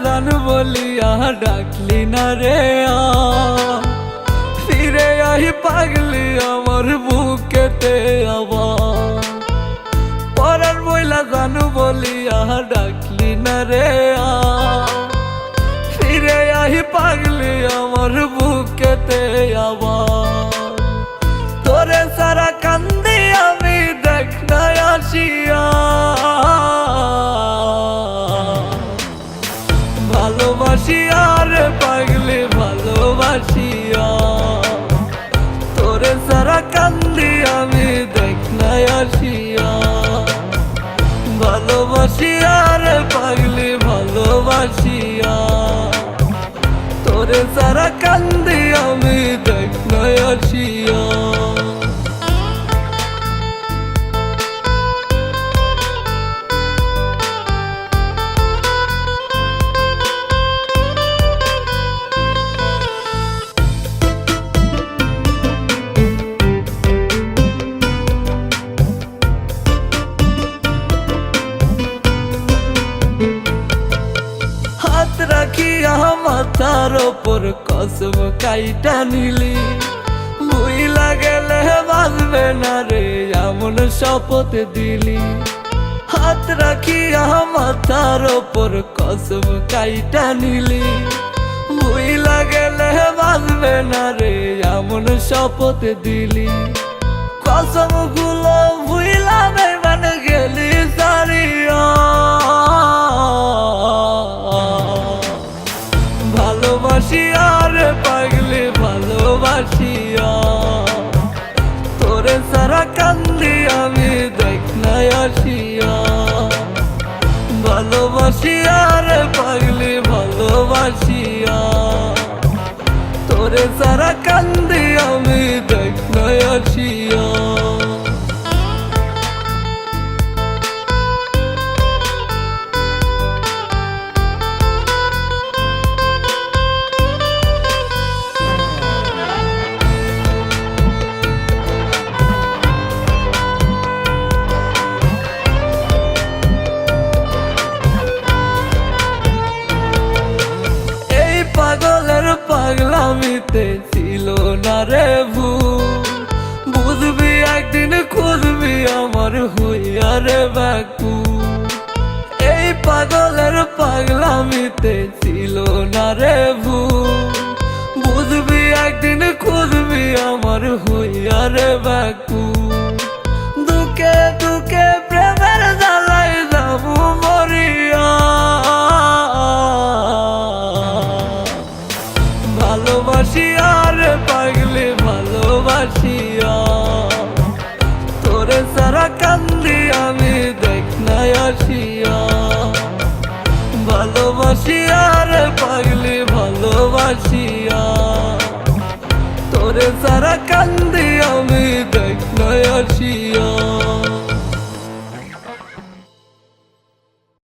জান বলিয়া ডাকলি না রে ফিরে আহি পাগলি আমার বুকেতে আবার পরার বইলা জান বলিয়া ডাকলি না রে ফিরে আহি পাগলি আমার বুকেতে আবার তোরে সারা কান্দি আমি দেখ না আসিয়া ভালোবাসিয়া রে পাগলি ভালোবাসিয়া তোরে সারা কান্দি আমি দেখ না আসিয়া ভালোবাসিয়া রে পাগলি ভালোবাসিয়া তোরে সারা কান্দি আমি দেখ না আসিয়া রাখিয়া মাথার ওপর কসম কাইটা নিলি ভুইলা গেলে বাঁচবে না রে এমন শপথ দিলি হাত রাখিয়া মাথার ওপর কসম কাইটা নিলি ভুইলা গেলে বাঁচবে না রে এমন শপথ দিলি কসম গুলো ভুইলা নাই মানে গেলি সারিয়া ভালোবাসিয়া রে পাগলি ভালোবাসিয়া তোরে সারা কান্দি আমি দেখ না আসিয়া ভালোবাসিয়া রে পাগলি ভালোবাসিয়া তোরে সারা কান্দি আমি দেখ না আসিয়া পাগলের পাগলামিতে ছিল না রে বুঝবি একদিন খুঁজবি আমার হইয়া রে ব্যাকু এই পাগলের পাগলামিতে ছিল না রে বুঝবি একদিন খুঁজবি আমার হইয়া রে ব্যাকু দুকে দুকে প্রেমের জ্বালাই যাবো মরিয়া ভালোবাসিয়া রে পাগলি ভালোবাসিয়া তোরে সারা কান্দি আমি দেখ না আসিয়া ভালোবাসিয়া রে পাগলি ভালোবাসিয়া তোরে সারা কান্দি আমি দেখ না আসিয়া